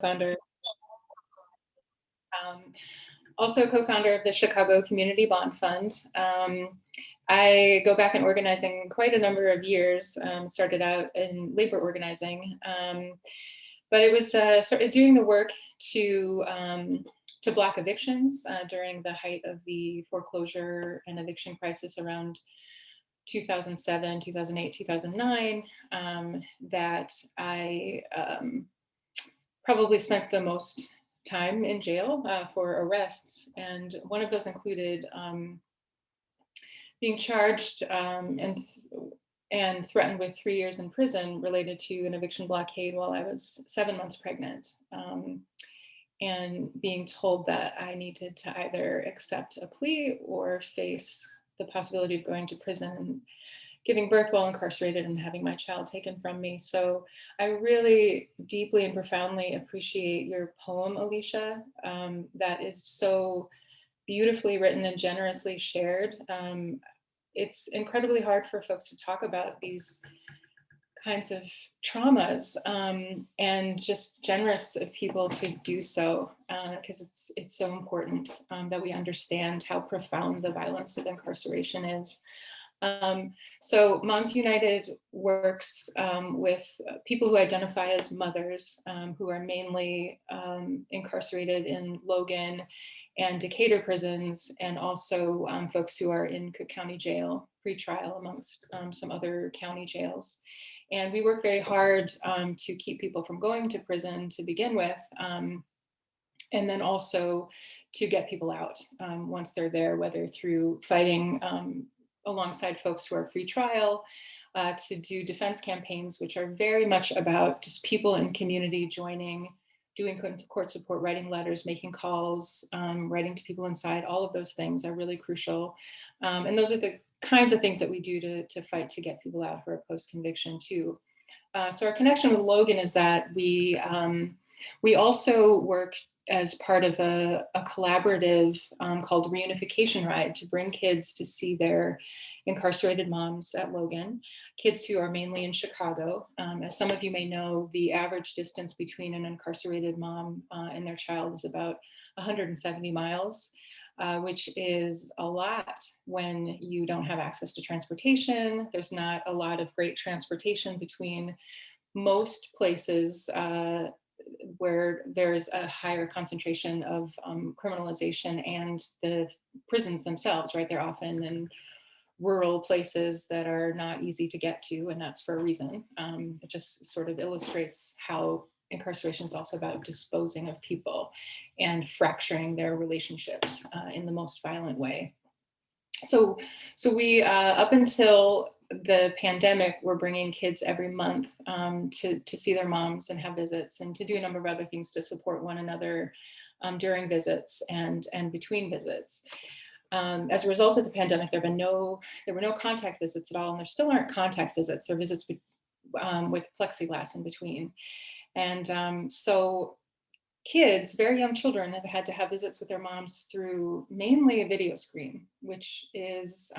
co-founder, um, also co-founder of the Chicago Community Bond Fund. I go back in organizing quite a number of years, started out in labor organizing, but it was sort of doing the work to block evictions during the height of the foreclosure and eviction crisis around 2007, 2008, 2009, that I probably spent the most time in jail for arrests. And one of those included being charged and threatened with 3 years in prison related to an eviction blockade while I was 7 months pregnant. And being told that I needed to either accept a plea or face the possibility of going to prison, giving birth while incarcerated, and having my child taken from me. So I really deeply and profoundly appreciate your poem, Alicia. That is so beautifully written and generously shared. It's incredibly hard for folks to talk about these kinds of traumas, and just generous of people to do so, because it's so important that we understand how profound the violence of incarceration is. So Moms United works with people who identify as mothers, who are mainly incarcerated in Logan and Decatur prisons, and also folks who are in Cook County Jail pretrial, amongst some other county jails. And we work very hard to keep people from going to prison to begin with, and then also to get people out once they're there, whether through fighting alongside folks who are pretrial, to do defense campaigns, which are very much about just people in community joining, doing court support, writing letters, making calls, writing to people inside. All of those things are really crucial. And those are the kinds of things that we do to fight to get people out who are post-conviction too. So our connection with Logan is that we also work as part of a collaborative called Reunification Ride, to bring kids to see their incarcerated moms at Logan, kids who are mainly in Chicago. As some of you may know, the average distance between an incarcerated mom and their child is about 170 miles. Which is a lot when you don't have access to transportation. There's not a lot of great transportation between most places where there's a higher concentration of criminalization and the prisons themselves, right? They're often in rural places that are not easy to get to, and that's for a reason. It just sort of illustrates how incarceration is also about disposing of people and fracturing their relationships in the most violent way. So we, up until the pandemic, we're bringing kids every month to see their moms and have visits, and to do a number of other things to support one another during visits and between visits. As a result of the pandemic, there were no contact visits at all, and there still aren't contact visits. There are visits with plexiglass in between. And so kids, very young children, have had to have visits with their moms through mainly a video screen, which is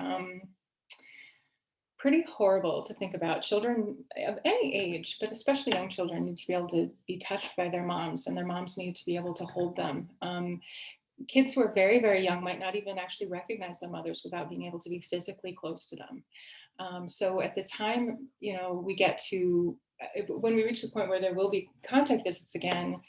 pretty horrible to think about. Children of any age, but especially young children, need to be able to be touched by their moms, and their moms need to be able to hold them. Kids who are very, very young might not even actually recognize their mothers without being able to be physically close to them. So at the time, we get to, when we reach the point where there will be contact visits again,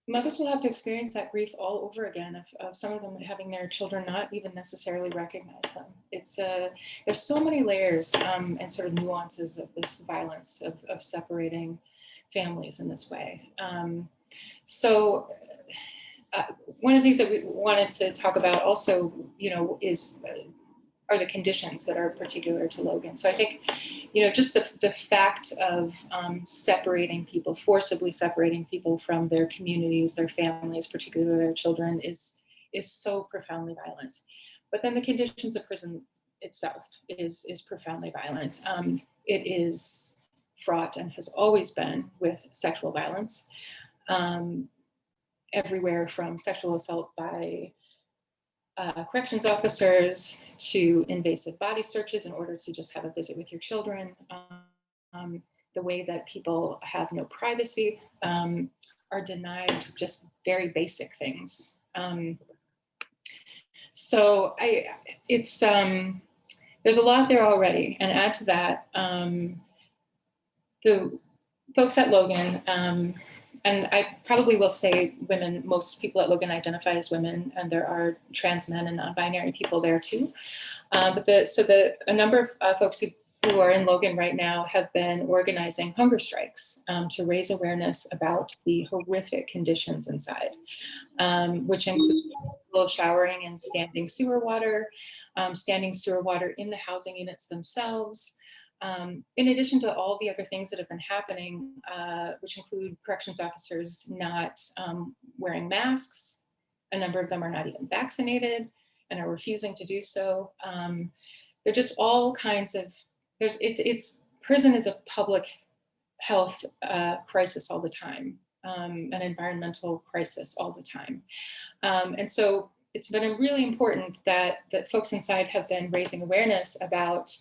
mothers will have to experience that grief all over again of some of them having their children not even necessarily recognize them. It's there's so many layers and sort of nuances of this violence of separating families in this way. So one of the things that we wanted to talk about also, are the conditions that are particular to Logan. So I think, just the fact of separating people, forcibly separating people from their communities, their families, particularly their children, is so profoundly violent. But then the conditions of prison itself is profoundly violent. It is fraught and has always been with sexual violence, everywhere from sexual assault by corrections officers to invasive body searches in order to just have a visit with your children, the way that people have no privacy, are denied just very basic things. So it's there's a lot there already, and add to that the folks at Logan, and I probably will say women, most people at Logan identify as women, and there are trans men and non-binary people there too. But a number of folks who are in Logan right now have been organizing hunger strikes to raise awareness about the horrific conditions inside, which include showering in standing sewer water in the housing units themselves. In addition to all the other things that have been happening, which include corrections officers not wearing masks. A number of them are not even vaccinated and are refusing to do so. They're just all kinds of, prison is a public health crisis all the time, an environmental crisis all the time. And so it's been really important that folks inside have been raising awareness about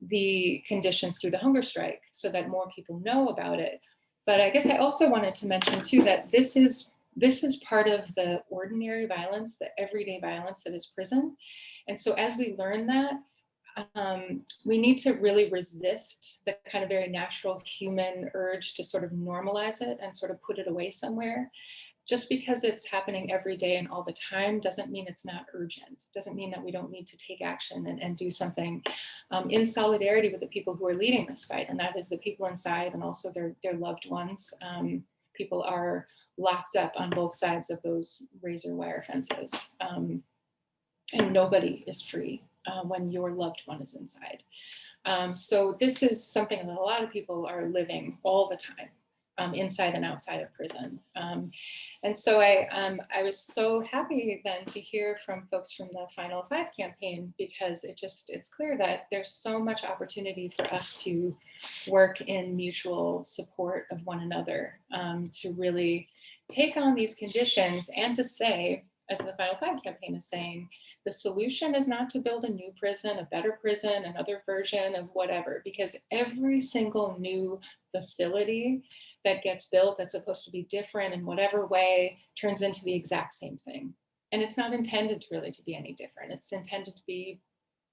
the conditions through the hunger strike so that more people know about it. But I guess I also wanted to mention too that this is part of the ordinary violence, the everyday violence that is prison. And so as we learn that, we need to really resist the kind of very natural human urge to sort of normalize it and sort of put it away somewhere. Just because it's happening every day and all the time doesn't mean it's not urgent. Doesn't mean that we don't need to take action and do something in solidarity with the people who are leading this fight, and that is the people inside and also their loved ones. People are locked up on both sides of those razor wire fences, and nobody is free when your loved one is inside. So this is something that a lot of people are living all the time. Inside and outside of prison. And so I was so happy then to hear from folks from the Final Five campaign, because it's clear that there's so much opportunity for us to work in mutual support of one another, to really take on these conditions and to say, as the Final Five campaign is saying, the solution is not to build a new prison, a better prison, another version of whatever, because every single new facility that gets built that's supposed to be different in whatever way turns into the exact same thing. And it's not intended really to be any different. It's intended to be,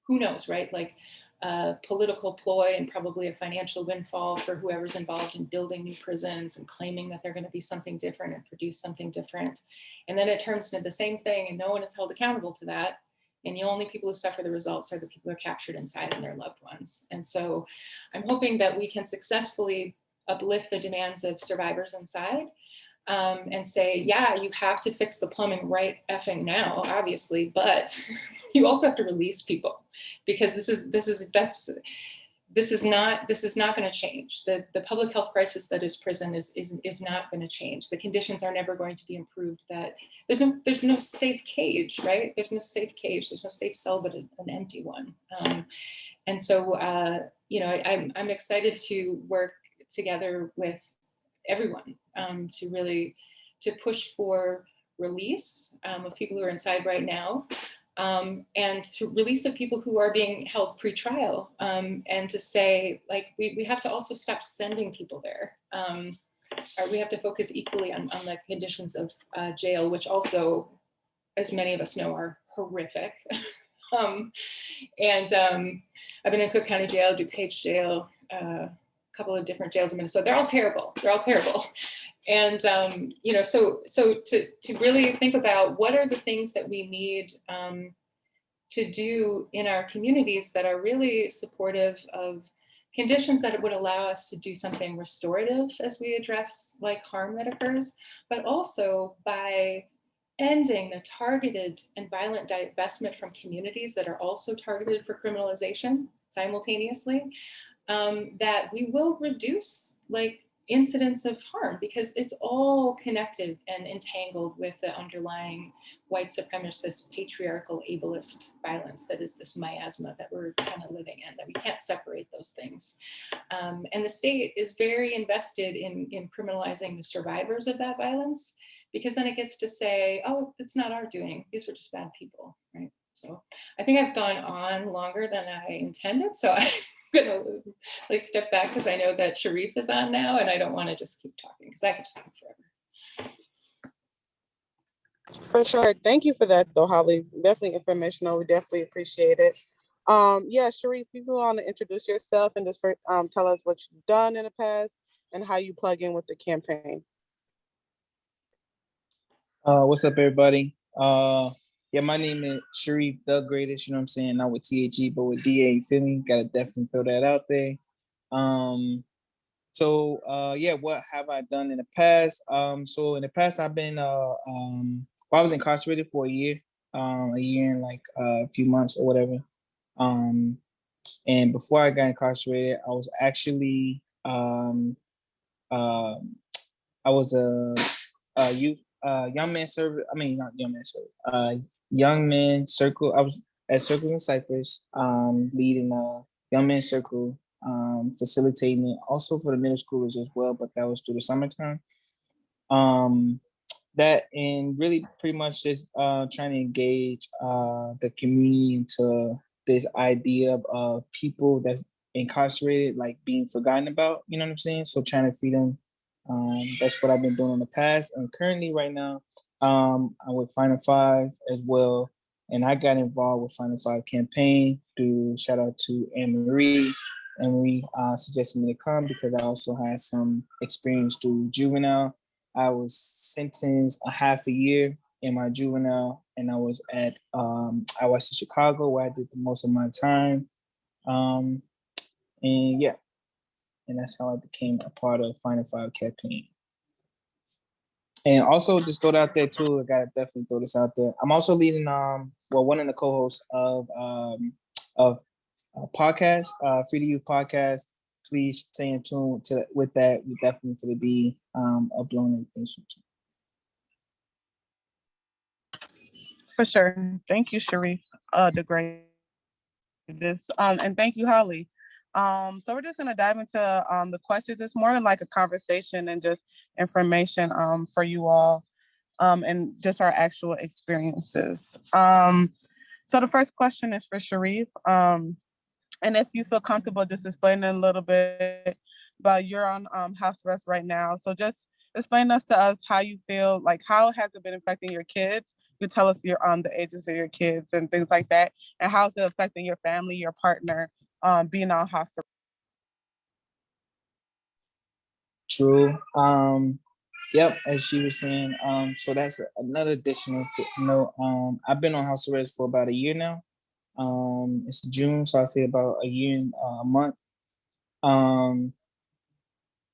who knows, right? Like a political ploy and probably a financial windfall for whoever's involved in building new prisons and claiming that they're going to be something different and produce something different. And then it turns into the same thing and no one is held accountable to that. And the only people who suffer the results are the people who are captured inside and their loved ones. And so I'm hoping that we can successfully uplift the demands of survivors inside, and say, yeah, you have to fix the plumbing right effing now, obviously, but you also have to release people, because this is not going to change. The public health crisis that is prison is not going to change. The conditions are never going to be improved. That there's no safe cage, right? There's no safe cage. There's no safe cell, but an empty one. And so I'm excited to work together with everyone to push for release of people who are inside right now, and to release of people who are being held pre-trial, and to say, like, we have to also stop sending people there. We have to focus equally on the conditions of jail, which also, as many of us know, are horrific. I've been in Cook County Jail, DuPage Jail, couple of different jails in Minnesota. They're all terrible. And so to really think about what are the things that we need to do in our communities that are really supportive of conditions that would allow us to do something restorative as we address like harm that occurs, but also by ending the targeted and violent divestment from communities that are also targeted for criminalization simultaneously. That we will reduce like incidents of harm, because it's all connected and entangled with the underlying white supremacist, patriarchal, ableist violence that is this miasma that we're kind of living in, that we can't separate those things. And the state is very invested in criminalizing the survivors of that violence, because then it gets to say, oh, it's not our doing. These were just bad people, right? So I think I've gone on longer than I intended. So gonna like step back because I know that Sharif is on now, and I don't want to just keep talking because I could just talk forever. For sure. Thank you for that, though, Holly. Definitely informational. We definitely appreciate it. Yeah, Sharif, you want to introduce yourself and just tell us what you've done in the past and how you plug in with the campaign. What's up, everybody? Yeah, my name is Sharif the Greatest. You know what I'm saying? Not with THE, but with DA. You feel me? Gotta definitely throw that out there. Yeah, what have I done in the past? So in the past, I've been I was incarcerated for a year and like a few months or whatever. And before I got incarcerated, I was actually uh, I was a youth young man service. I mean, not young man service. Young man circle. I was at Circle and Cyphers, leading a young man circle, facilitating it also for the middle schoolers as well. But that was through the summertime. Um, that and really pretty much just trying to engage the community into this idea of people that's incarcerated like being forgotten about, you know what I'm saying? So trying to feed them. That's what I've been doing in the past, and currently right now I'm with Final Five as well, and I got involved with Final Five campaign through shout out to Anne Marie. Anne Marie suggested me to come because I also had some experience through juvenile. I was sentenced a half a year in my juvenile, and I was at in Chicago where I did the most of my time. Um, and yeah, and that's how I became a part of Final Five campaign. And also just throw it out there too. I gotta definitely throw this out there. I'm also leading one of the co-hosts of a podcast, Free to Youth podcast. Please stay in tune to with that. We definitely for the be uploading everything soon. For sure. Thank you, Sharif, the greatest. And thank you, Holly. So we're just gonna dive into the questions. It's more like a conversation and just information for you all and just our actual experiences. So the first question is for Sharif. And if you feel comfortable just explaining a little bit about you're on house arrest right now. So just explain to us how you feel, like how has it been affecting your kids? You tell us your the ages of your kids and things like that, and how's it affecting your family, your partner, being on house arrest. True. Yep, as she was saying. So that's another additional note. I've been on house arrest for about a year now. It's June, so I say about a year and a month. Um,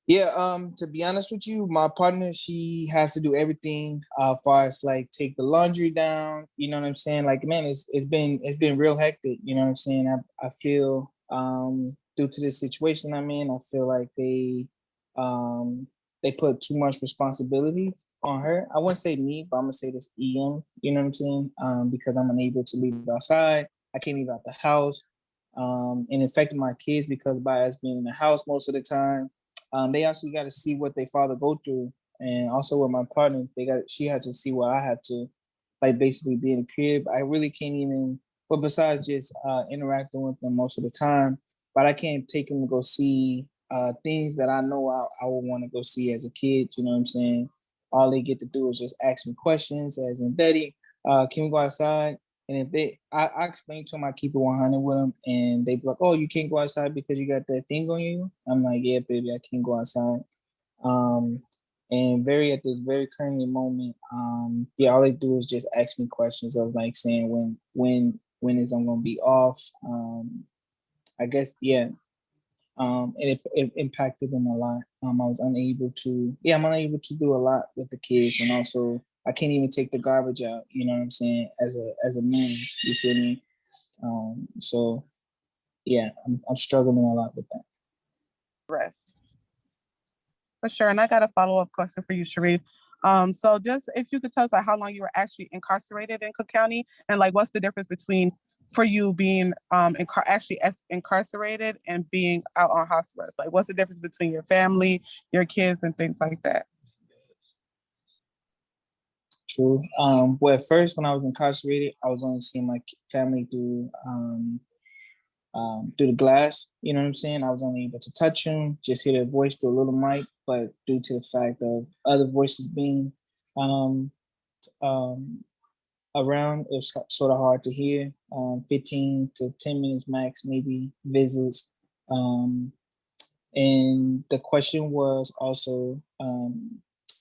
yeah, to be honest with you, my partner, she has to do everything far as like take the laundry down, you know what I'm saying? Like man, it's been real hectic, you know what I'm saying? I feel due to this situation I'm in, I feel like they put too much responsibility on her. I wouldn't say me, but I'm gonna say this EM, you know what I'm saying? Because I'm unable to leave outside. I can't leave out the house. And affecting my kids because by us being in the house most of the time, they also got to see what their father go through, and also with my partner, she had to see what I had to, like basically be in the crib. I really can't even. But besides just interacting with them most of the time, but I can't take them to go see things that I know I would want to go see as a kid. You know what I'm saying? All they get to do is just ask me questions, as in, Daddy, can we go outside? And if I explain to them, I keep it 100 with them, and they be like, "Oh, you can't go outside because you got that thing on you." I'm like, "Yeah, baby, I can't go outside." Um, and at this very current moment, yeah, all they do is just ask me questions of like saying when is I'm gonna be off. I guess yeah. And it impacted them a lot. I'm unable to do a lot with the kids, and also I can't even take the garbage out. You know what I'm saying? As a man, you feel me? So yeah, I'm struggling a lot with that. Rest. For sure. And I got a follow-up question for you, Sharif. So just if you could tell us like how long you were actually incarcerated in Cook County, and like what's the difference between for you being actually incarcerated and being out on house arrest? Like what's the difference between your family, your kids, and things like that? True. Well, at first when I was incarcerated, I was only seeing my family through through the glass. You know what I'm saying? I was only able to touch him, just hear their voice through a little mic, but due to the fact of other voices being um, um, around, it was sort of hard to hear. 15 to 10 minutes max, maybe visits. And the question was also,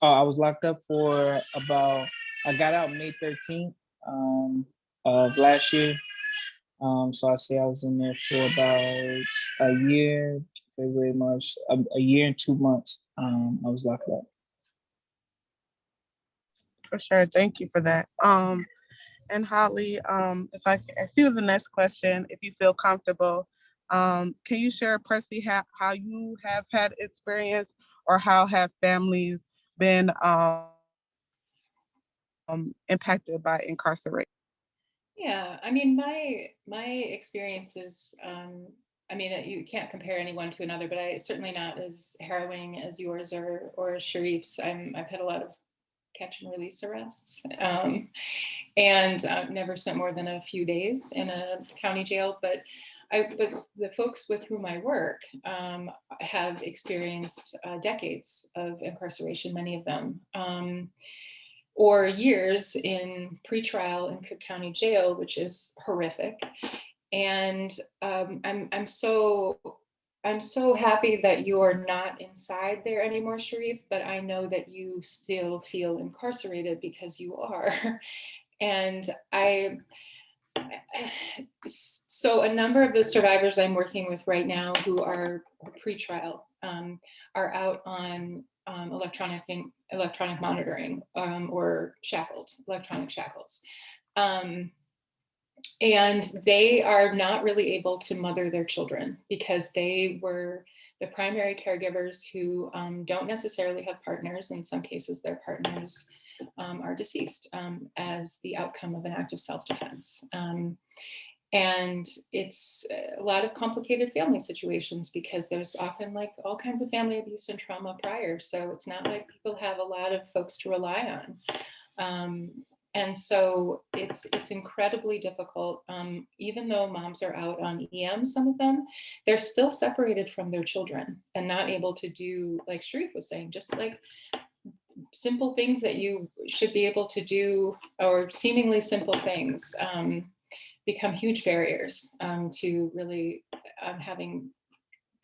I was locked up for about, I got out May 13th of last year. So I say I was in there for about a year, February, March, a year and 2 months. I was locked up. For sure. Thank you for that. And Holly, if I can ask you the next question, if you feel comfortable, can you share personally how you have had experience or how have families been impacted by incarceration? Yeah, I mean, my experience is, I mean, you can't compare anyone to another, but certainly not as harrowing as yours or Sharif's. I've had a lot of catch and release arrests, and never spent more than a few days in a county jail. But the folks with whom I work have experienced decades of incarceration, many of them. Or years in pretrial in Cook County Jail, which is horrific. And I'm so happy that you're not inside there anymore, Sharif. But I know that you still feel incarcerated because you are. And so a number of the survivors I'm working with right now who are pretrial are out on electronic monitoring or electronic shackles. And they are not really able to mother their children because they were the primary caregivers who don't necessarily have partners. In some cases, their partners are deceased as the outcome of an act of self-defense. And it's a lot of complicated family situations because there's often like all kinds of family abuse and trauma prior. So it's not like people have a lot of folks to rely on. And so it's incredibly difficult. Even though moms are out on EM, some of them, they're still separated from their children and not able to do, like Sharif was saying, just like simple things that you should be able to do, or seemingly simple things, become huge barriers to really having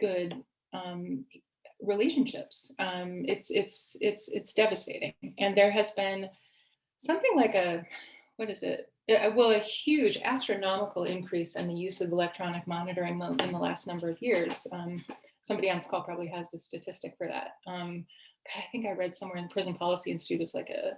good relationships. It's devastating, and there has been something like a huge astronomical increase in the use of electronic monitoring in the last number of years. Somebody on this call probably has the statistic for that. God, I think I read somewhere in the Prison Policy Institute it's like a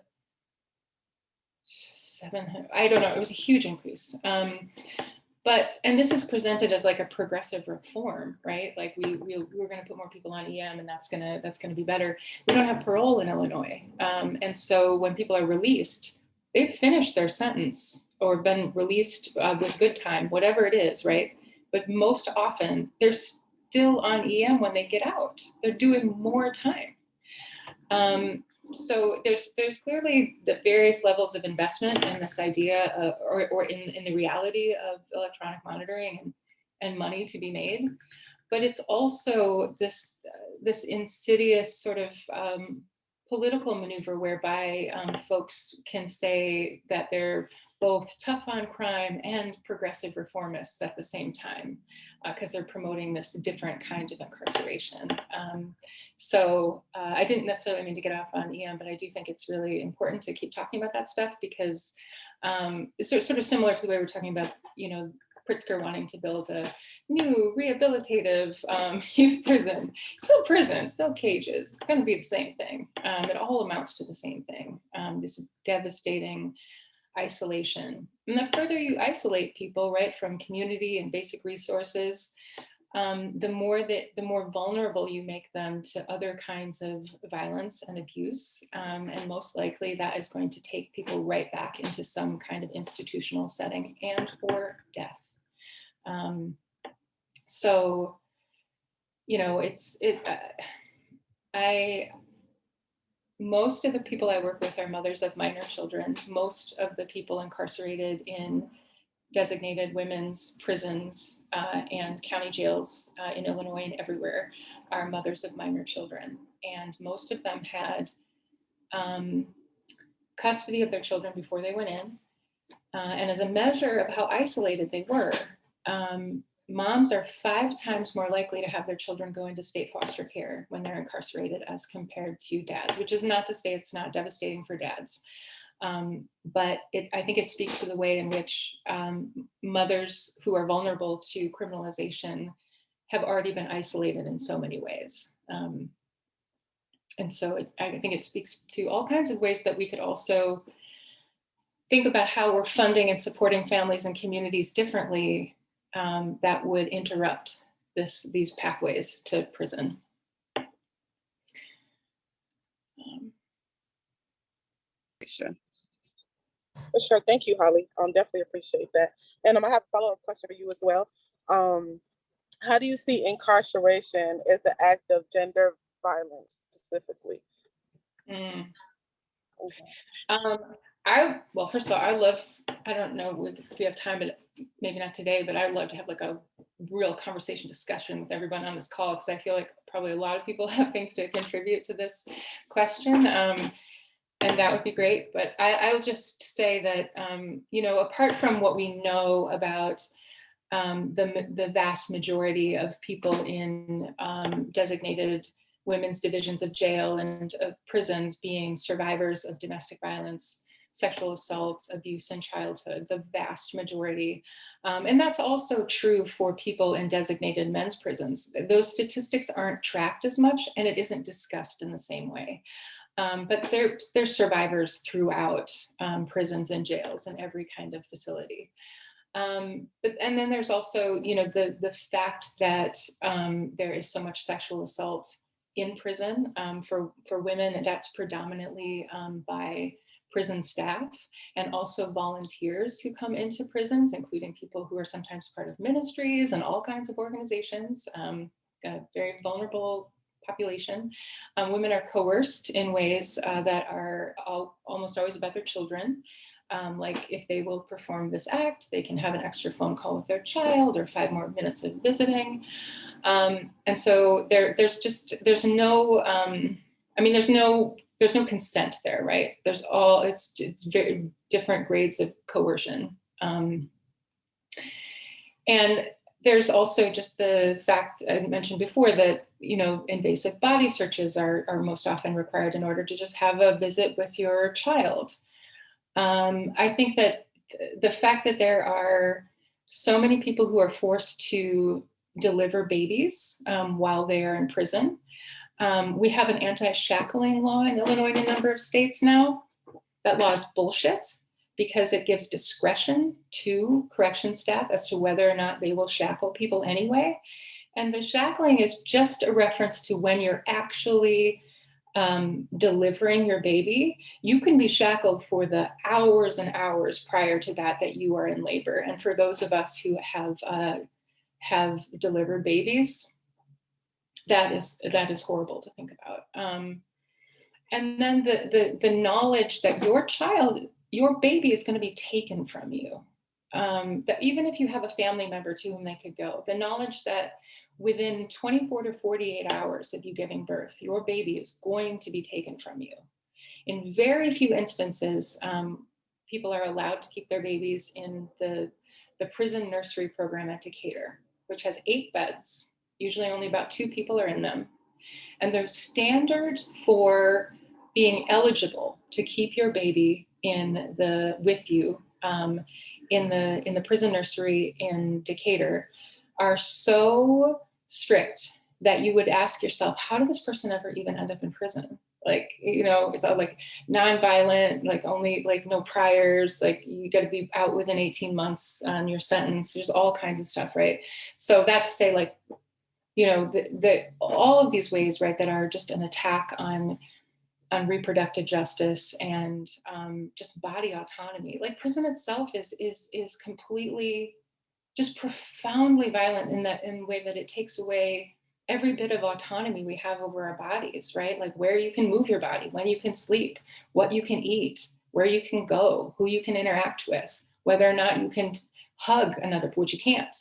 700, I don't know, it was a huge increase. And this is presented as like a progressive reform, right? Like we're going to put more people on EM, and that's going to be better. We don't have parole in Illinois, and so when people are released, they've finished their sentence or been released with good time, whatever it is, right? But most often they're still on EM when they get out. They're doing more time. So there's clearly the various levels of investment in this idea or in the reality of electronic monitoring and money to be made. But it's also this insidious sort of political maneuver whereby folks can say that they're both tough on crime and progressive reformists at the same time, because they're promoting this different kind of incarceration. So I didn't necessarily mean to get off on EM, but I do think it's really important to keep talking about that stuff because it's sort of similar to the way we're talking about, Pritzker wanting to build a new rehabilitative youth prison. Still prison, still cages. It's going to be the same thing. It all amounts to the same thing. This devastating isolation. And the further you isolate people, right, from community and basic resources, the more vulnerable you make them to other kinds of violence and abuse. And most likely that is going to take people right back into some kind of institutional setting and or death. So, most of the people I work with are mothers of minor children. Most of the people incarcerated in designated women's prisons and county jails in Illinois and everywhere are mothers of minor children. And most of them had custody of their children before they went in. And as a measure of how isolated they were, moms are 5 times more likely to have their children go into state foster care when they're incarcerated as compared to dads, which is not to say it's not devastating for dads. But I think it speaks to the way in which mothers who are vulnerable to criminalization have already been isolated in so many ways. And so I think it speaks to all kinds of ways that we could also think about how we're funding and supporting families and communities differently that would interrupt these pathways to prison. For sure. Thank you, Holly. Definitely appreciate that. And I have a follow-up question for you as well. How do you see incarceration as an act of gender violence specifically? Well, first of all, I don't know if we have time, but maybe not today, but I'd love to have like a real conversation discussion with everyone on this call, because I feel like probably a lot of people have things to contribute to this question. And that would be great. But I will just say that, apart from what we know about the vast majority of people in designated women's divisions of jail and prisons being survivors of domestic violence, sexual assault, abuse in childhood, the vast majority. And that's also true for people in designated men's prisons. Those statistics aren't tracked as much, and it isn't discussed in the same way. But there's survivors throughout prisons and jails and every kind of facility. And then there's also, the fact that there is so much sexual assault in prison for women, and that's predominantly by prison staff and also volunteers who come into prisons, including people who are sometimes part of ministries and all kinds of organizations, a very vulnerable population. Women are coerced in ways that are almost always about their children. Like if they will perform this act, they can have an extra phone call with their child or 5 more minutes of visiting. And so there's no consent there, right? It's very different grades of coercion. And there's also just the fact I mentioned before that, invasive body searches are most often required in order to just have a visit with your child. I think that the fact that there are so many people who are forced to deliver babies while they are in prison. We have an anti-shackling law in Illinois and a number of states now. That law is bullshit because it gives discretion to correction staff as to whether or not they will shackle people anyway. And the shackling is just a reference to when you're actually delivering your baby. You can be shackled for the hours and hours prior to that you are in labor. And for those of us who have delivered babies, that is horrible to think about. And then the knowledge that your baby is going to be taken from you. That even if you have a family member to whom they could go, the knowledge that within 24 to 48 hours of you giving birth, your baby is going to be taken from you. In very few instances, people are allowed to keep their babies in the prison nursery program at Decatur, which has 8 beds. Usually only about 2 people are in them. And the standard for being eligible to keep your baby with you in the prison nursery in Decatur are so strict that you would ask yourself, how did this person ever even end up in prison? It's all like nonviolent, like only like no priors, like you got to be out within 18 months on your sentence. There's all kinds of stuff, right? So that to say, like, all of these ways, right, that are just an attack on reproductive justice and just body autonomy. Like prison itself is completely, just profoundly violent in the way that it takes away every bit of autonomy we have over our bodies, right? Like where you can move your body, when you can sleep, what you can eat, where you can go, who you can interact with, whether or not you can hug another, which you can't.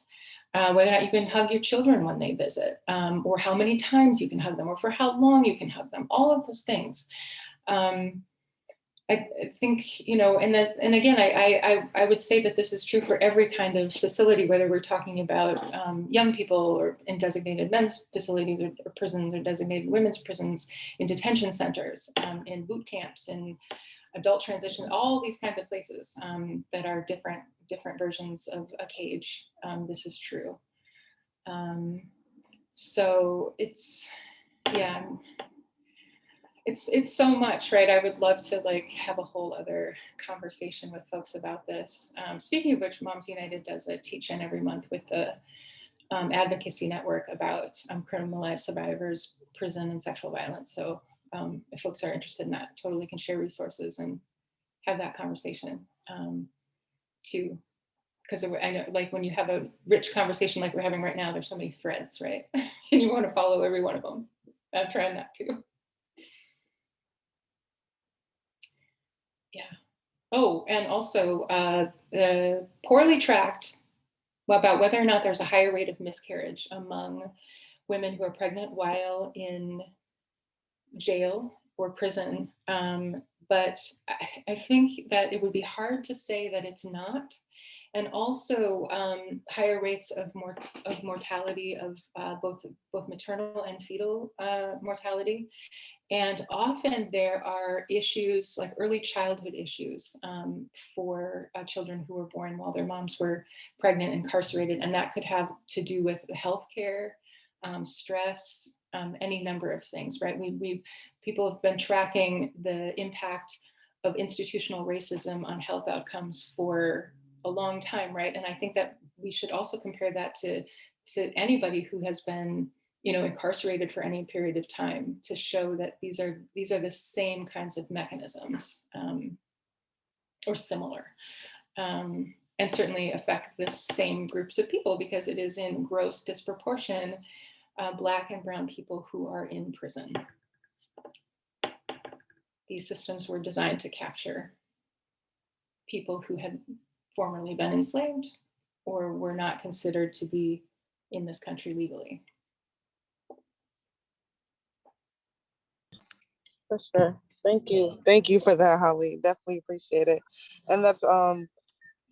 Whether or not you can hug your children when they visit, or how many times you can hug them, or for how long you can hug them, all of those things. I think, you know, and again, I would say that this is true for every kind of facility, whether we're talking about young people or in designated men's facilities or prisons, or designated women's prisons, in detention centers, in boot camps, in adult transition, all these kinds of places that are different versions of a cage. This is true. So it's, yeah, it's so much, right? I would love to like have a whole other conversation with folks about this. Speaking of which, Moms United does a teach-in every month with the advocacy network about criminalized survivors, prison, and sexual violence. So if folks are interested in that, totally can share resources and have that conversation too. Because I know, like, when you have a rich conversation like we're having right now, there's so many threads, right? And you want to follow every one of them. I'm trying not to. Yeah. Oh, and also the poorly tracked about whether or not there's a higher rate of miscarriage among women who are pregnant while in jail or prison. But I think that it would be hard to say that it's not. And also higher rates of mortality of both maternal and fetal mortality. And often there are issues like early childhood issues for children who were born while their moms were pregnant, incarcerated, and that could have to do with healthcare, stress, any number of things, right? People have been tracking the impact of institutional racism on health outcomes for a long time, right? And I think that we should also compare that to anybody who has been, you know, incarcerated for any period of time, to show that these are the same kinds of mechanisms or similar, and certainly affect the same groups of people, because it is in gross disproportion Black and brown people who are in prison. These systems were designed to capture people who had formerly been enslaved or were not considered to be in this country legally. For sure. Thank you. Thank you for that, Holly. Definitely appreciate it. And that's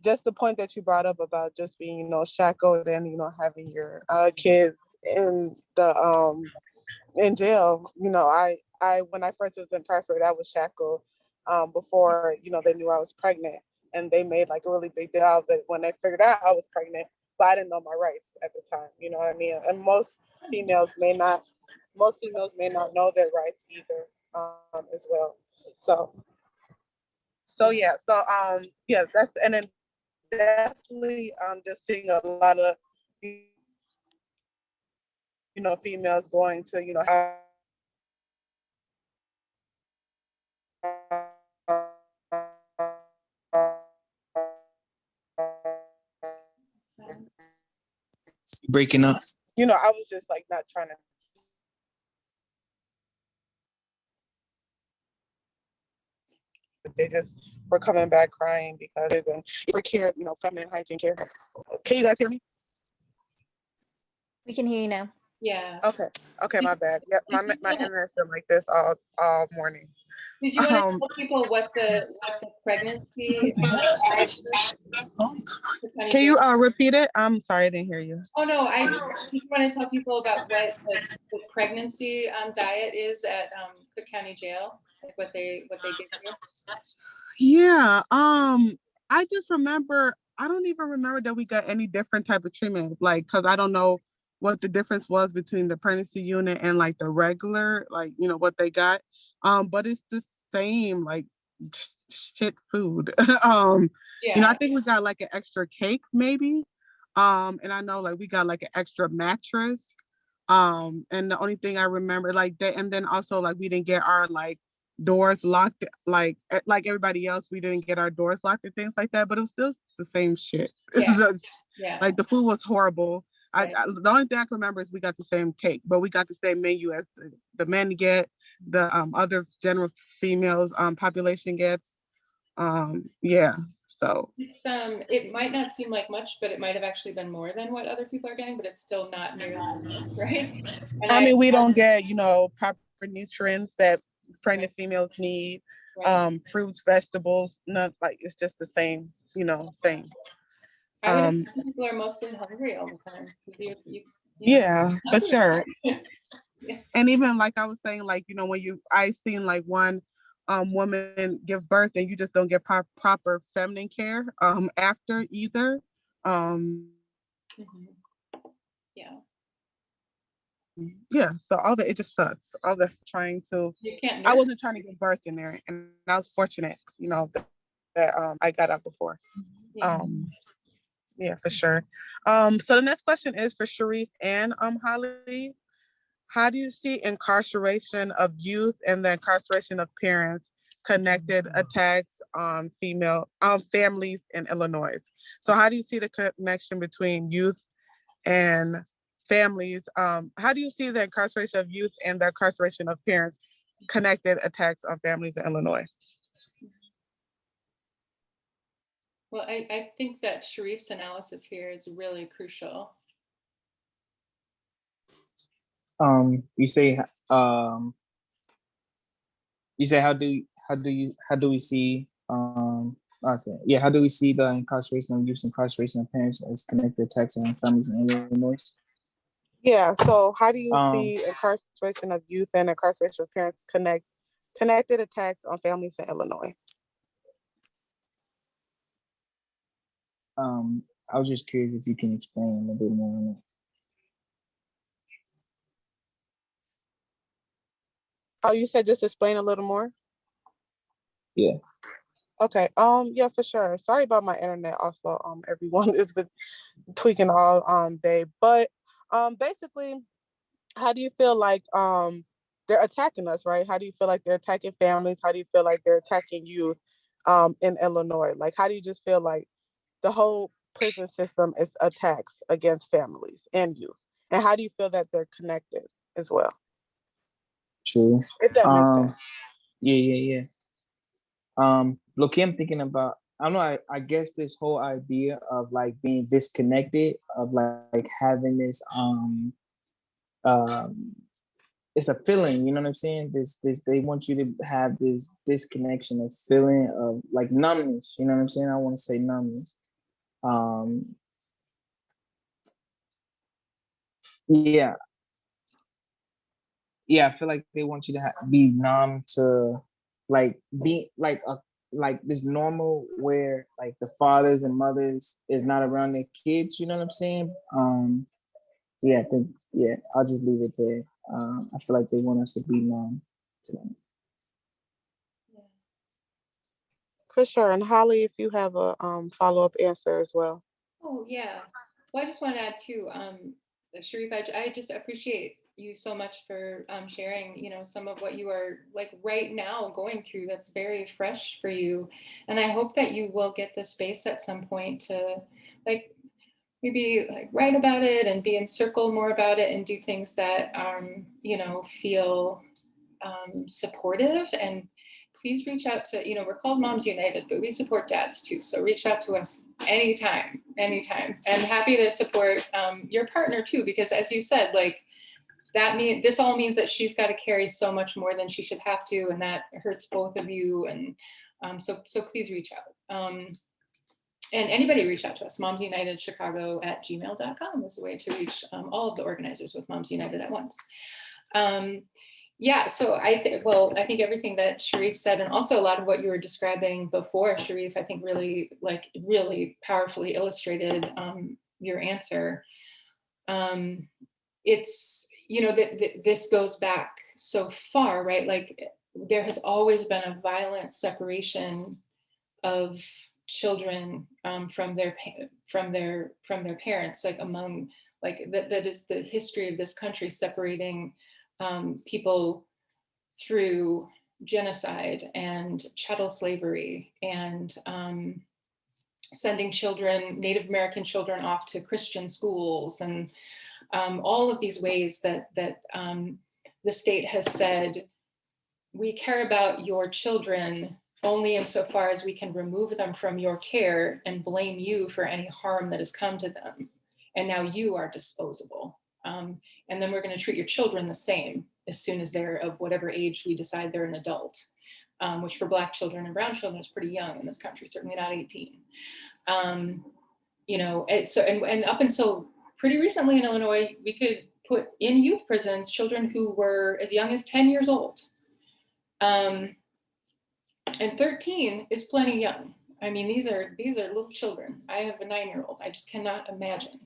just the point that you brought up about just being, you know, shackled and, you know, having your kids in the in jail. You know, I when I first was incarcerated, I was shackled before, you know, they knew I was pregnant, and they made like a really big deal out of it when they figured out I was pregnant, but I didn't know my rights at the time. You know what I mean? And most females may not know their rights either, as well. So yeah, yeah, that's, and then definitely just seeing a lot of, you know, females going to, you know, Breaking up. you know, I was just like not trying to. They just were coming back crying because they were care, you know, feminine hygiene care. Can you guys hear me? We can hear you now. Yeah. Okay, my bad. Yep, my internet's been like this all morning. Did you want to tell people what the pregnancy Can you repeat it? I'm sorry, I didn't hear you. Oh no, I just want to tell people about what the pregnancy diet is at Cook County Jail, like what they give you. Yeah, I just remember, I don't even remember that we got any different type of treatment, like, because I don't know what the difference was between the pregnancy unit and like the regular, like, you know, what they got. But it's the same, like, shit food. Yeah. You know, I think we got like an extra cake maybe. And I know like we got like an extra mattress. And the only thing I remember like that, and then also like we didn't get our like doors locked, like everybody else, we didn't get our doors locked and things like that, but it was still the same shit. Yeah. Yeah. Like the food was horrible. Right. The only thing I can remember is we got the same cake, but we got the same menu as the men get, the other general females population gets. Yeah, so It's it might not seem like much, but it might have actually been more than what other people are getting, but it's still not nearly enough, right? And I mean, we don't get, proper nutrients that pregnant Right. females need, Right. fruits, vegetables, not like it's just the same, same. I would Um, imagine people are mostly hungry all the time. yeah, for sure. Yeah. And even like I was saying, like, I seen like one woman give birth and you just don't get proper feminine care after either. Um, Mhm. Yeah. yeah, so all that, it just sucks. All that's trying to, You can't I nurse. wasn't trying to give birth in there, and I was fortunate, that I got out before. Yeah. Yeah, for sure. So the next question is for Sharif and Holly. How do you see incarceration of youth and the incarceration of parents connected attacks on female families in Illinois? So how do you see the connection between youth and families? How do you see the incarceration of youth and the incarceration of parents connected attacks on families in Illinois? Well, I think that Sharif's analysis here is really crucial. You say you say how do we see I said, yeah, how do we see the incarceration of youth, incarceration of parents as connected attacks on families in Illinois? Yeah, so how do you Um, see incarceration of youth and incarceration of parents connected attacks on families in Illinois? I was just curious if you can explain a little bit more on it. Oh, you said just explain a little more? Yeah. Okay. Yeah, for sure. Sorry about my internet also. Everyone has been tweaking all day. But basically, how do you feel like they're attacking us, right? How do you feel like they're attacking families? How do you feel like they're attacking youth in Illinois? Like how do you just feel like the whole prison system is attacks against families and youth? And how do you feel that they're connected as well? True. If that makes sense. Yeah. Look, I'm thinking about, I don't know, I guess this whole idea of like being disconnected, of like having this um it's a feeling, you know what I'm saying? This they want you to have this disconnection of feeling of like numbness, you know what I'm saying? I want to say numbness. Um yeah, yeah, I feel like they want you to be numb to like be like this normal where like the fathers and mothers is not around their kids, you know what I'm saying? Yeah, I think yeah, I'll just leave it there. I feel like they want us to be numb to them. For sure. And Holly, if you have a follow-up answer as well. Oh, yeah. Well, I just want to add too, Sharif, I just appreciate you so much for sharing, some of what you are like right now going through that's very fresh for you. And I hope that you will get the space at some point to like maybe like write about it and be in circle more about it and do things that feel supportive. And please reach out to, we're called Moms United, but we support dads too. So reach out to us anytime. And happy to support your partner too, because as you said, like this all means that she's got to carry so much more than she should have to. And that hurts both of you. And so please reach out. And anybody reach out to us, momsunitedchicago@gmail.com is a way to reach all of the organizers with Moms United at once. Yeah, so I think everything that Sharif said, and also a lot of what you were describing before, Sharif, I think really powerfully illustrated your answer. It's, this goes back so far, right? Like there has always been a violent separation of children from their parents, like among that is the history of this country, separating people through genocide and chattel slavery and sending Native American children off to Christian schools, and all of these ways that the state has said, we care about your children, only insofar as we can remove them from your care and blame you for any harm that has come to them. And now you are disposable. And then we're going to treat your children the same as soon as they're of whatever age we decide they're an adult, which for Black children and brown children is pretty young in this country, certainly not 18. You know, and up until pretty recently in Illinois, we could put in youth prisons children who were as young as 10 years old. And 13 is plenty young. I mean, these are little children. I have a 9-year-old. I just cannot imagine.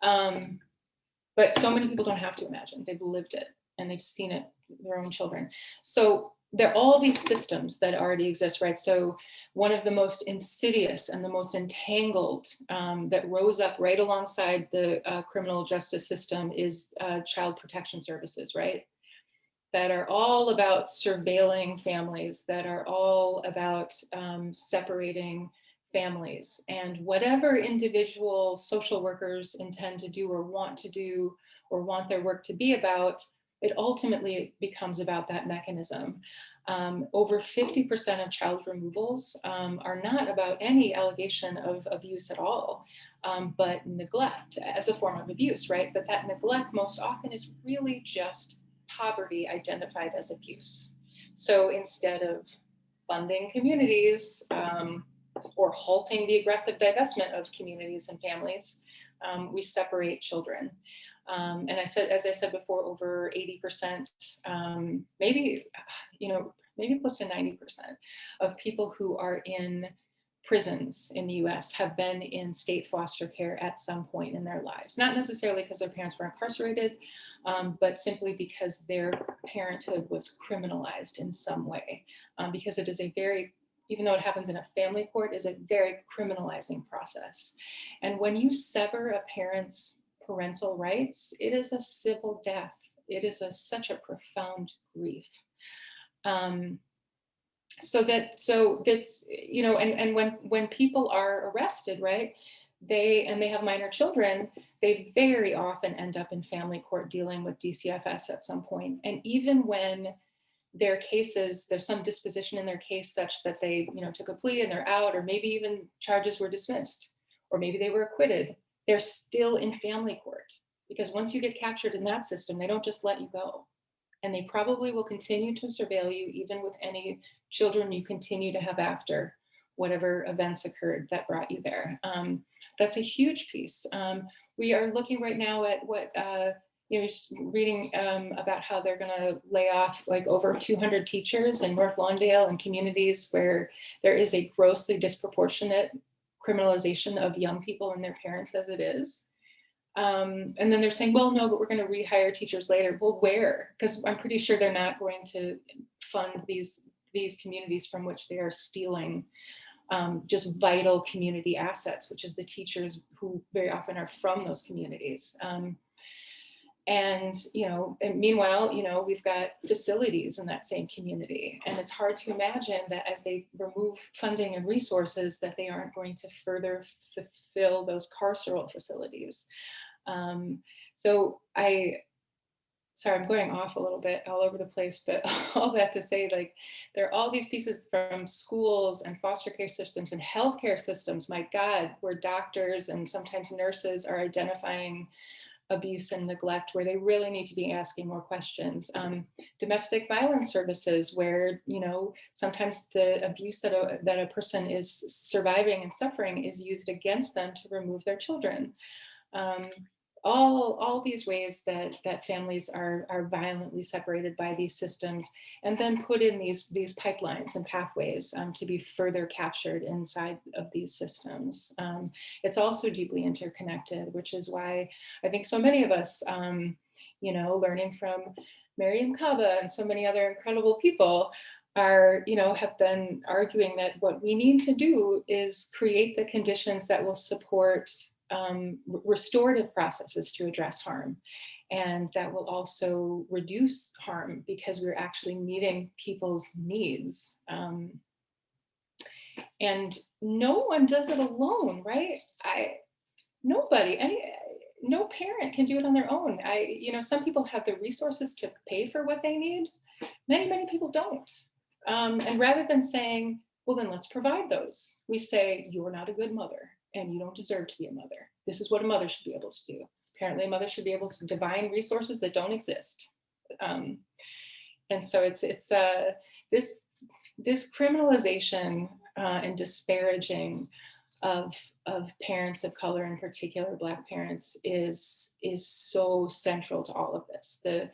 But so many people don't have to imagine. They've lived it and they've seen it, their own children. So there are all these systems that already exist, right? So one of the most insidious and the most entangled that rose up right alongside the criminal justice system is child protection services, right? That are all about surveilling families, that are all about separating families. And whatever individual social workers intend to do or want their work to be about, it ultimately becomes about that mechanism. Over 50% of child removals are not about any allegation of abuse at all, but neglect as a form of abuse, right? But that neglect most often is really just poverty identified as abuse. So instead of funding communities or halting the aggressive divestment of communities and families, we separate children. And as I said before, over 80%, maybe close to 90% of people who are in prisons in the US have been in state foster care at some point in their lives. Not necessarily because their parents were incarcerated, but simply because their parenthood was criminalized in some way. Because it is a very, even though it happens in a family court, is a very criminalizing process. And when you sever a parent's parental rights, it is a civil death. It is such a profound grief. So that's, you know, and when people are arrested, right, they have minor children, they very often end up in family court dealing with DCFS at some point. And even when their cases, there's some disposition in their case such that they, you know, took a plea and they're out, or maybe even charges were dismissed, or maybe they were acquitted, they're still in family court. Because once you get captured in that system, they don't just let you go. And they probably will continue to surveil you, even with any children you continue to have after whatever events occurred that brought you there. That's a huge piece. We are looking right now at what, just reading about how they're going to lay off like over 200 teachers in North Lawndale and communities where there is a grossly disproportionate criminalization of young people and their parents as it is. And then they're saying, well, no, but we're going to rehire teachers later. Well, where? Because I'm pretty sure they're not going to fund these communities from which they are stealing just vital community assets, which is the teachers who very often are from those communities. And meanwhile, we've got facilities in that same community. And it's hard to imagine that as they remove funding and resources, that they aren't going to further fulfill those carceral facilities. Sorry, I'm going off a little bit all over the place, but all that to say, like, there are all these pieces from schools and foster care systems and healthcare systems, my God, where doctors and sometimes nurses are identifying abuse and neglect, where they really need to be asking more questions. Domestic violence services, where sometimes the abuse that a person is surviving and suffering is used against them to remove their children. All these ways that families are violently separated by these systems, and then put in these pipelines and pathways to be further captured inside of these systems. It's also deeply interconnected, which is why I think so many of us, learning from Mariame Kaba and so many other incredible people, have been arguing that what we need to do is create the conditions that will support restorative processes to address harm. And that will also reduce harm because we're actually meeting people's needs. And no one does it alone, right? No parent can do it on their own. Some people have the resources to pay for what they need. Many people don't. And rather than saying, well, then let's provide those, we say, you're not a good mother and you don't deserve to be a mother. This is what a mother should be able to do. Apparently a mother should be able to divine resources that don't exist. And so it's this criminalization and disparaging of parents of color, in particular Black parents, is so central to all of this. The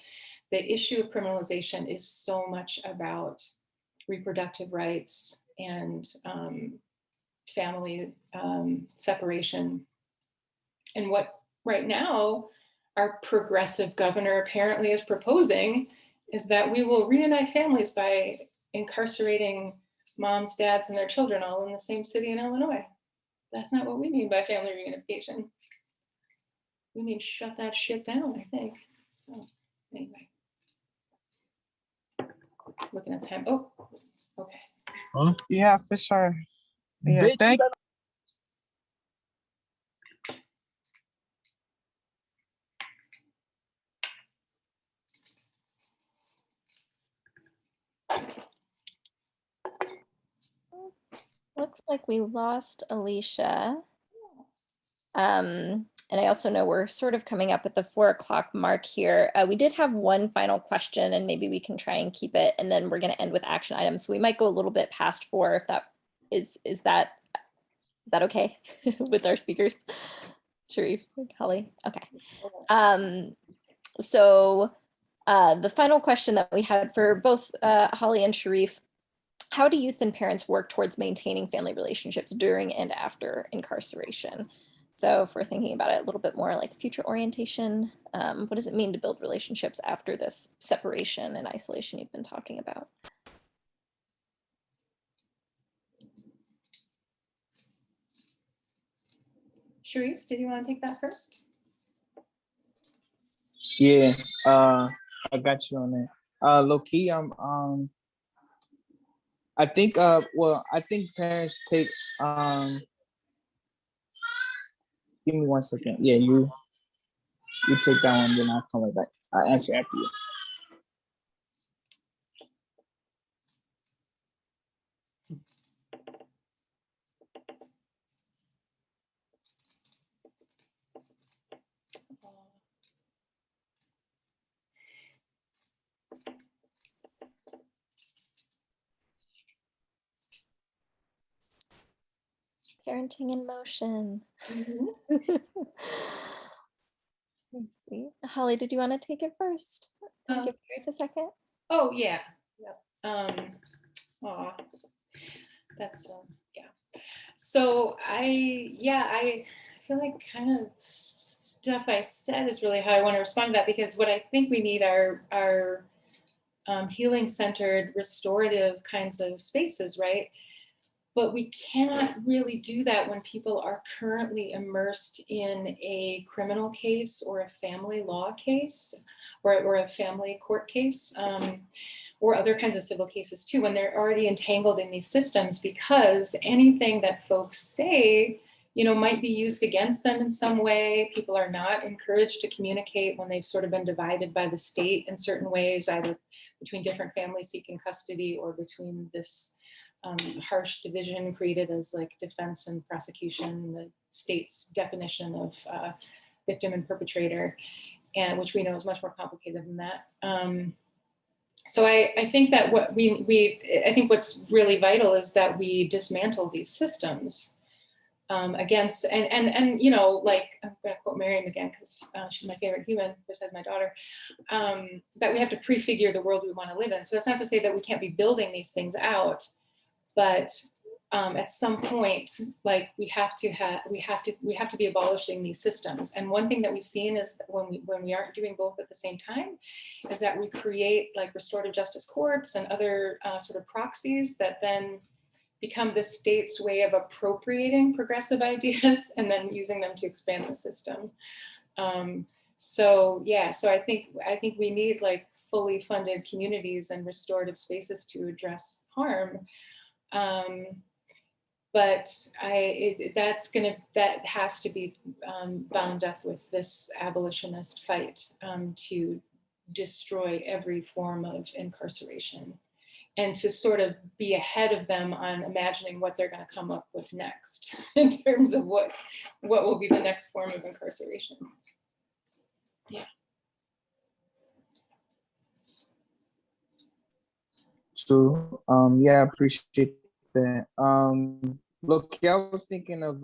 issue of criminalization is so much about reproductive rights and family separation. And what right now our progressive governor apparently is proposing is that we will reunite families by incarcerating moms, dads, and their children all in the same city in Illinois. That's not what we mean by family reunification. We mean shut that shit down, I think. So anyway. Looking at time. Oh, okay. Huh? Yeah, for sure. Yeah, Bitch, thank Looks like we lost Alicia. And I also know we're sort of coming up at the 4 o'clock mark here. We did have one final question, and maybe we can try and keep it, and then we're going to end with action items. So we might go a little bit past 4 if that is that okay with our speakers? Sharif, Holly, okay. So the final question that we had for both Holly and Sharif: how do youth and parents work towards maintaining family relationships during and after incarceration? So if we're thinking about it a little bit more like future orientation, what does it mean to build relationships after this separation and isolation you've been talking about? Sharif, did you want to take that first? Yeah, I got you on that. Low key, I think I think parents take give me 1 second. Yeah, you take that one, then I'll come right back. I'll answer after you. Parenting in motion. Let's see. Holly, did you want to take it first? Give Sharif a second. Oh yeah. Yep. That's yeah. So I feel like kind of stuff I said is really how I want to respond to that, because what I think we need are healing centered, restorative kinds of spaces, right? But we cannot really do that when people are currently immersed in a criminal case or a family law case or a family court case, or other kinds of civil cases too, when they're already entangled in these systems, because anything that folks say, you know, might be used against them in some way. People are not encouraged to communicate when they've sort of been divided by the state in certain ways, either between different families seeking custody or between this harsh division created as like defense and prosecution, the state's definition of victim and perpetrator, and which we know is much more complicated than that. So I think that what I think what's really vital is that we dismantle these systems against, and you know, like, I'm gonna quote Miriam again, because she's my favorite human besides my daughter, that we have to prefigure the world we want to live in. So that's not to say that we can't be building these things out, but at some point, like, we have to be abolishing these systems. And one thing that we've seen is that when we aren't doing both at the same time, is that we create like restorative justice courts and other sort of proxies that then become the state's way of appropriating progressive ideas and then using them to expand the system. So I think we need like fully funded communities and restorative spaces to address harm. But that has to be bound up with this abolitionist fight to destroy every form of incarceration. and to sort of be ahead of them on imagining what they're going to come up with next in terms of what will be the next form of incarceration. Yeah. True. Yeah, I appreciate that. Look, I was thinking of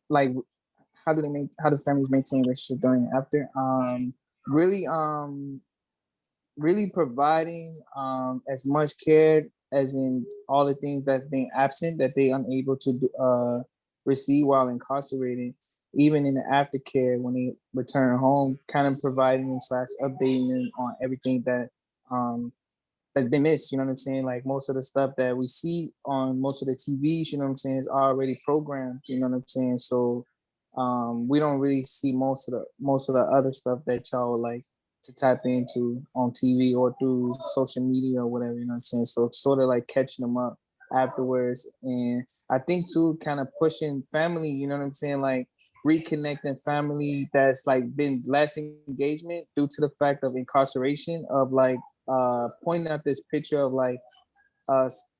like how do families maintain relationship during and after? Really really providing as much care as in all the things that's being absent that they unable to receive while incarcerated, even in the aftercare when they return home, kind of providing them / updating them on everything that has been missed. You know what I'm saying? Like most of the stuff that we see on most of the TVs, you know what I'm saying, is already programmed. You know what I'm saying? So we don't really see most of the other stuff that y'all would like to tap into on TV or through social media or whatever, you know what I'm saying? So it's sort of like catching them up afterwards. And I think too, kind of pushing family, you know what I'm saying? Like reconnecting family that's like been less engagement due to the fact of incarceration, of like pointing out this picture of like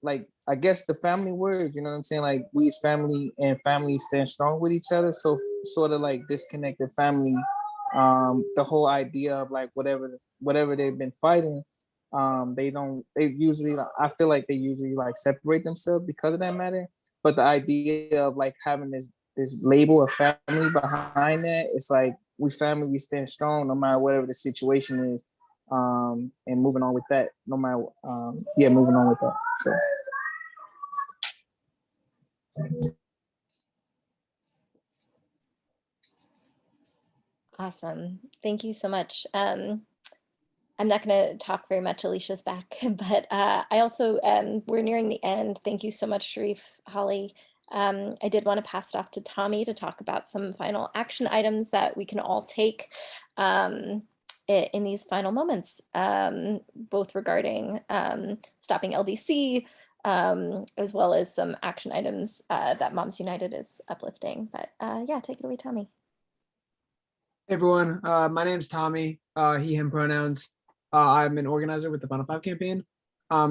like I guess the family word, you know what I'm saying? Like we as family and family stand strong with each other. So sort of like disconnected family, the whole idea of like whatever they've been fighting, they usually, I feel like they usually like separate themselves because of that matter. But the idea of like having this label of family behind that, it's like we family, we stand strong no matter whatever the situation is. And moving on with that, no matter moving on with that. So Awesome. Thank you so much. I'm not going to talk very much. Alicia's back, but I also, we're nearing the end. Thank you so much, Sharif, Holly. I did want to pass it off to Tommy to talk about some final action items that we can all take in these final moments, both regarding stopping LDC, as well as some action items that Moms United is uplifting. But yeah, take it away, Tommy. Hey everyone, my name's Tommy, he, him pronouns. I'm an organizer with the Final Five campaign.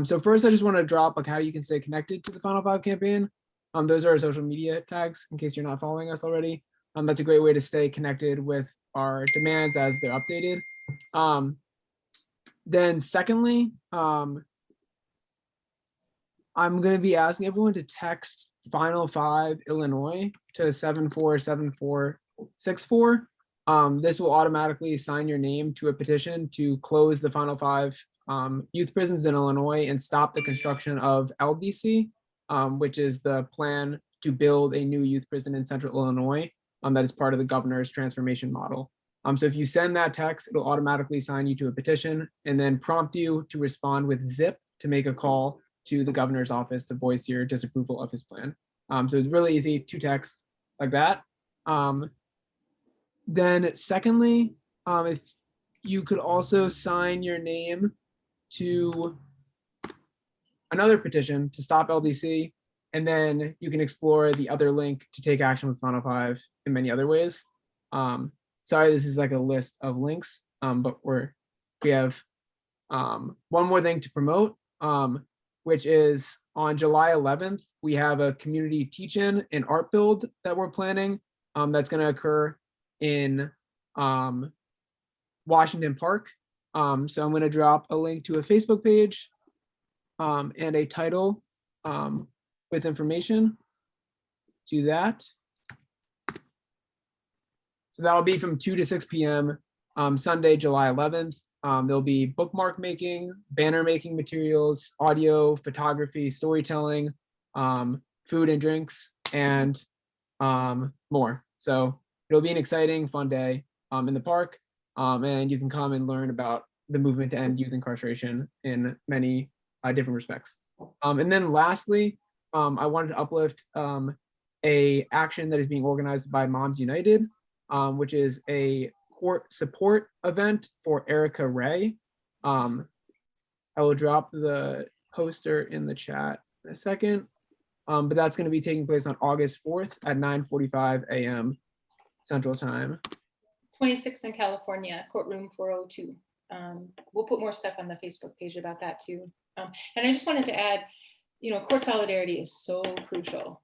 So first I just want to drop like how you can stay connected to the Final Five campaign. Those are our social media tags in case you're not following us already. That's a great way to stay connected with our demands as they're updated. Then secondly, I'm going to be asking everyone to text Final Five Illinois to 747464. This will automatically assign your name to a petition to close the Final Five youth prisons in Illinois and stop the construction of LDC, which is the plan to build a new youth prison in Central Illinois that is part of the governor's transformation model. So if you send that text, it'll automatically assign you to a petition and then prompt you to respond with zip to make a call to the governor's office to voice your disapproval of his plan. So it's really easy, 2 texts like that. Then secondly, if you could also sign your name to another petition to stop LDC, and then you can explore the other link to take action with Final Five in many other ways. Sorry, this is like a list of links, but we have one more thing to promote, which is on July 11th, we have a community teach-in and art build that we're planning that's going to occur in Washington Park. So I'm going to drop a link to a Facebook page and a title with information to that. So that'll be from 2 to 6 p.m. Sunday, July 11th. There'll be bookmark making, banner making materials, audio, photography, storytelling, food and drinks, and more. So it'll be an exciting, fun day in the park, and you can come and learn about the movement to end youth incarceration in many different respects. And then lastly, I wanted to uplift a action that is being organized by Moms United, which is a court support event for Erica Ray. I will drop the poster in the chat in a second, but that's going to be taking place on August 4th at 9:45 a.m. Central Time. 26 in California, courtroom 402. we'll put more stuff on the Facebook page about that too. And I just wanted to add, court solidarity is so crucial,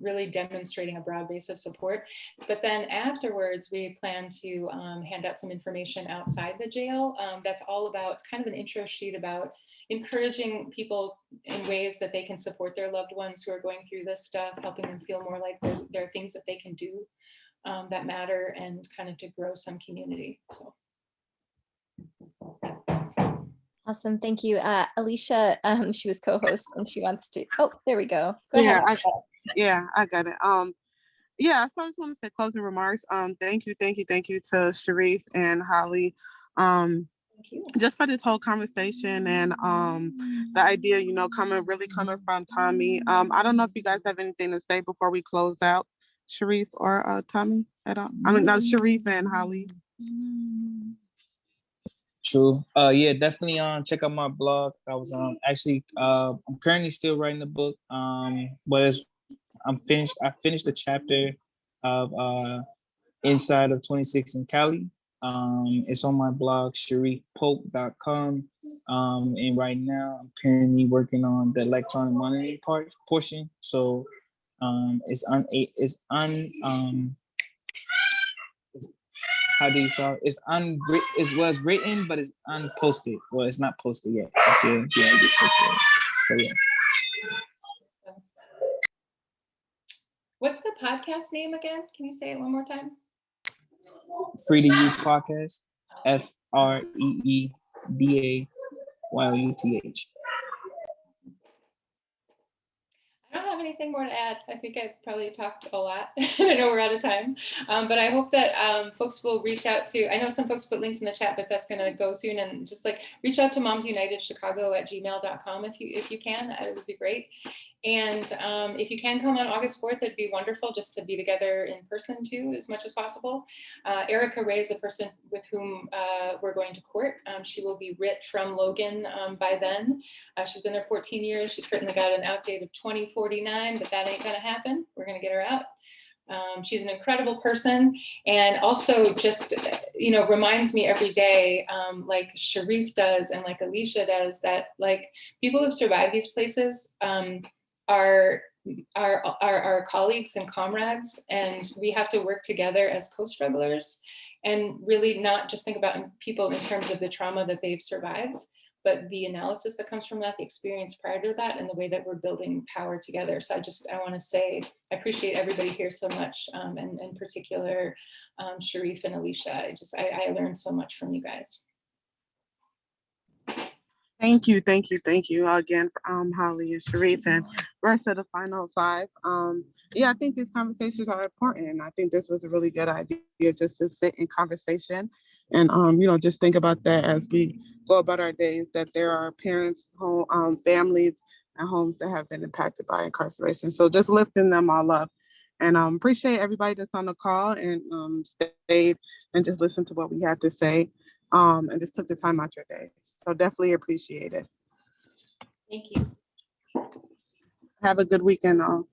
really demonstrating a broad base of support. But then afterwards, we plan to hand out some information outside the jail. That's all about, it's kind of an intro sheet about encouraging people in ways that they can support their loved ones who are going through this stuff, helping them feel more like there are things that they can do that matter, and kind of to grow some community. So. Awesome, thank you. Alicia, she was co-host and she wants to, oh, there we go. Go Yeah, ahead. I got it. Yeah, so I just want to say closing remarks. Thank you to Sharif and Holly. Thank you. Just for this whole conversation and the idea, coming from Tommy. I don't know if you guys have anything to say before we close out, Sharif or Tommy at all. I mean, not Sharif and Holly. True. Yeah, definitely check out my blog. I was actually I'm currently still writing the book. But I finished the chapter of Inside of 26 in Cali. It's on my blog, sharifpope.com. And right now I'm currently working on the electronic monitoring portion. So how do you saw it's it was written, but it's unposted. Well, it's not posted yet until I get situated. So yeah. What's the podcast name again? Can you say it one more time? Free to You Podcast. FREEDAYOUTH. I don't have anything more to add. I think I've probably talked a lot. I know we're out of time, but I hope that folks will reach out to, I know some folks put links in the chat, but that's gonna go soon, and just like reach out to momsunitedchicago@gmail.com if you can. It would be great. And if you can come on August 4th, it'd be wonderful just to be together in person too, as much as possible. Erica Ray is the person with whom we're going to court. She will be writ from Logan by then. She's been there 14 years. She's currently got an out date of 2049, but that ain't gonna happen. We're gonna get her out. She's an incredible person, and also just, reminds me every day, like Sharif does and like Alicia does, that like people who've survived these places are our colleagues and comrades, and we have to work together as co-strugglers and really not just think about people in terms of the trauma that they've survived, but the analysis that comes from that, the experience prior to that, and the way that we're building power together. So I want to say, I appreciate everybody here so much, and in particular, Sharif and Alicia. I learned so much from you guys. Thank you again, Holly and Sharif and rest of the final five. Yeah, I think these conversations are important. I think this was a really good idea, just to sit in conversation and just think about that as we go about our days, that there are parents, families, and homes that have been impacted by incarceration. So just lifting them all up, and appreciate everybody that's on the call and stayed and just listened to what we had to say. And just took the time out your day. So definitely appreciate it. Thank you. Have a good weekend all.